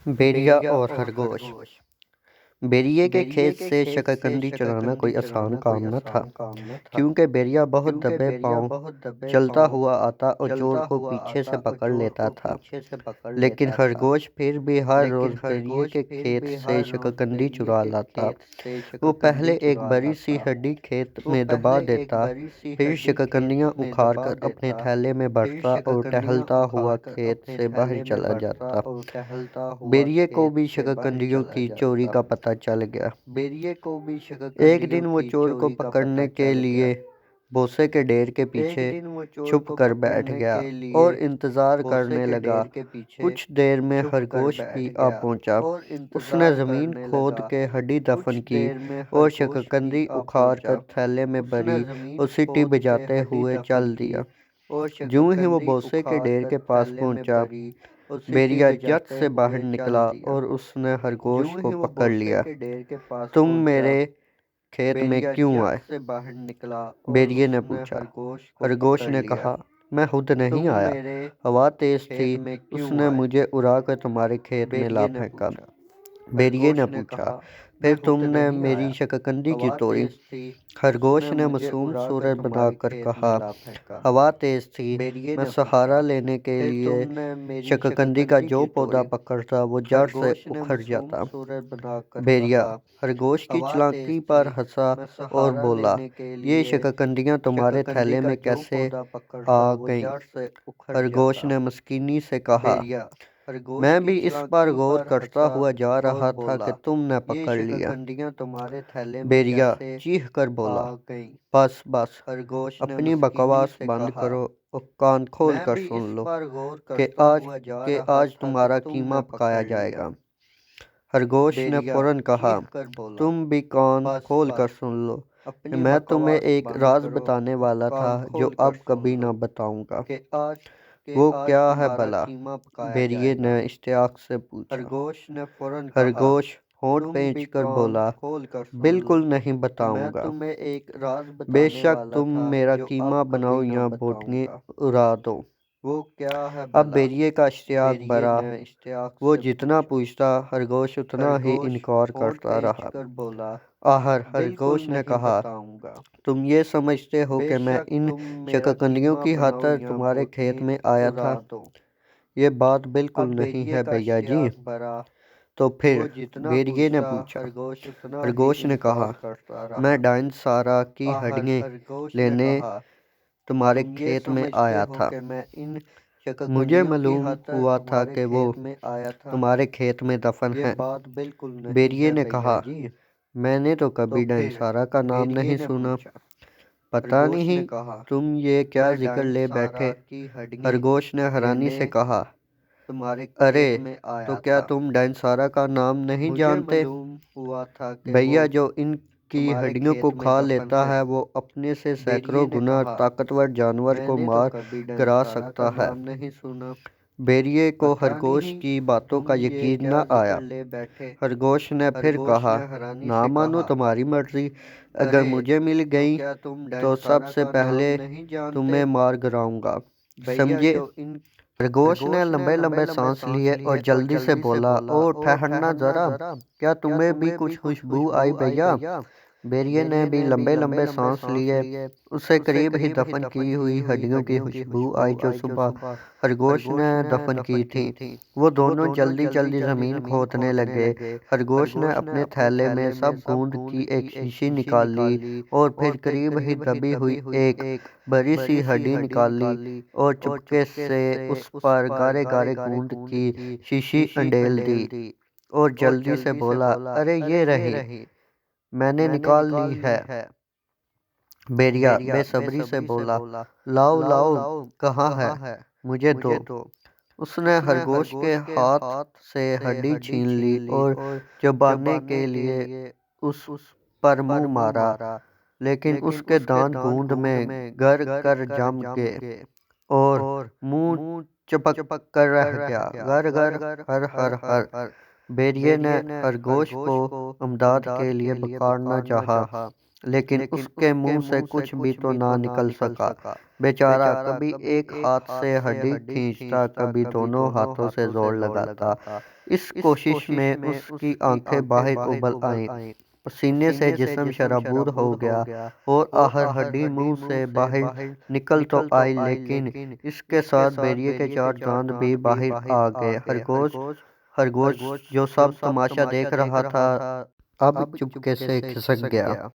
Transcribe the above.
बेरिया और खरगोश। बेरिये के खेत से शकरकंदी चुराना कोई आसान काम न था, क्योंकि बेरिया बहुत दबे पांव चलता हुआ आता और चोर को पीछे से पकड़ लेता था। लेकिन खरगोश फिर भी हर रोज बेरिये के खेत से शकरकंदी चुरा लाता। वो पहले एक बड़ी सी हड्डी खेत में दबा देता, फिर शकरकंदियां उखाड़कर अपने थैले में भरता और टहलता हुआ खेत से बाहर चला जाता। बेरिये को भी शकरकंदियों की चोरी का पता चल गया। एक दिन वो चोर को पकड़ने के लिए भूसे के ढेर के पीछे छुप कर बैठ गया और इंतजार करने लगा। कुछ देर में खरगोश भी आ पहुंचा। उसने जमीन खोद के हड्डी दफन की और शकरकंदी उखाड़ कर थैले में भरी और सीटी बजाते हुए चल दिया। यूं ही वो भूसे के ढेर के पास पहुंचा, बेरिया झट से बाहर निकला और उसने खरगोश को पकड़ लिया। तुम मेरे खेत में क्यों आए? बेरिये ने पूछा। खरगोश ने कहा, मैं खुद नहीं आया, हवा तेज थी, उसने मुझे उड़ा कर तुम्हारे खेत में ला फेंका। बेरिये ने पूछा, फिर तुमने मेरी शकरकंदी क्यों तोड़ी? खरगोश ने मासूम सूरत बनाकर कहा, हवा तेज थी, मैं सहारा लेने के लिए शकरकंदी का जो पौधा पकड़ता वो जड़ से उखड़ जाता। बेरिया खरगोश की चालाकी पर हंसा और बोला, ये शकरकंदियां तुम्हारे थैले में कैसे आ गईं? खरगोश ने मस्कीनी से कहा, मैं भी इस पर गौर करता हुआ जा रहा था कि तुमने पकड़ लिया। बेरिया चीख कर बोला, बस बस, अपनी बकवास बंद करो और कान खोल कर सुन लो कि आज तुम्हारा कीमा पकाया जाएगा। खरगोश ने फौरन कहा, तुम भी कान खोल कर सुन लो, मैं तुम्हें एक राज बताने वाला था जो अब कभी ना बताऊंगा। वो क्या है भला? बेरिये ने इश्तियाक से पूछा। खरगोश होंठ पेंच कर बोला, बिल्कुल नहीं बताऊंगा। बेशक तुम मेरा कीमा बनाओ या बोटनी उड़ा दो। अब बेरिये का इश्तियाक बढ़ा। वो जितना पूछता खरगोश उतना ही इनकार करता रहा। आखिर खरगोश ने कहा, तुम ये समझते हो कि मैं इन शकरकंदियों की खातिर तुम्हारे खेत में आया था? ये बात बिल्कुल नहीं है भैया जी। तो फिर? बेरिये ने पूछा। खरगोश ने कहा, मैं डायनासोर की हड्डियां लेने तुम्हारे खेत में आया था। मुझे मालूम हुआ था कि वो तुम्हारे खेत में दफन है। बेरिये ने कहा, मैंने तो कभी डायनासोर का नाम नहीं सुना। पता नहीं तुम ये क्या जिक्र ले बैठे? खरगोश ने हैरानी से कहा, अरे तो क्या तुम डायनासोर का नाम नहीं जानते? भैया जो इनकी हड्डियों को खा लेता है वो अपने से सैकड़ों गुना ताकतवर जानवर को मार गिरा सकता है। बेरिये को खरगोश की बातों का यकीन न आया। खरगोश ने फिर कहा, ना मानो तुम्हारी मर्जी, अगर मुझे मिल गई तो सबसे पहले तुम्हें मार गिराऊंगा, समझे? खरगोश ने लंबे लंबे सांस लिए और जल्दी से बोला, ओ ठहरना जरा, क्या तुम्हें भी कुछ खुशबू आई भैया? बेरिये ने भी लंबे लंबे सांस लिए। उसे करीब ही दफन की हुई हड्डियों की खुशबू आई जो सुबह खरगोश ने दफन की थी। वो दोनों जल्दी जल्दी जमीन खोदने लगे। खरगोश ने अपने थैले में सब गूंद की एक शीशी निकाल ली और फिर करीब ही दबी हुई एक बड़ी सी हड्डी निकाल ली और चुपके से उस पर गारे गारे गूंद की शीशी अंडेल दी और जल्दी से बोला, अरे ये रही, मैंने निकाल ली है। बेरिया बेसब्री से बोला, लाओ लाओ, कहाँ है, मुझे दो। उसने खरगोश के हाथ से हड्डी छीन ली और चबाने के लिए उस पर मुंह मारा, लेकिन उसके दांत गूंद में गर कर जम गए और मुंह चपक कर रह गया। गर गर हर हर हर। बेरिये ने खरगोश को इमदाद के लिए पुकारना चाहा, लेकिन उसके मुंह से कुछ भी तो ना निकल सका। बेचारा कभी एक हाथ से हड्डी खींचता, कभी दोनों हाथों से जोर लगाता। इस कोशिश में उसकी आंखें बाहर उबल आईं, पसीने से जिस्म शराबूर हो गया और हर हड्डी मुंह से बाहर निकल तो आई, लेकिन इसके साथ बैरिये के 4 दांत भी बाहर आ गए। खरगोश जो सब तमाशा देख रहा था अब चुपके से खिसक गया।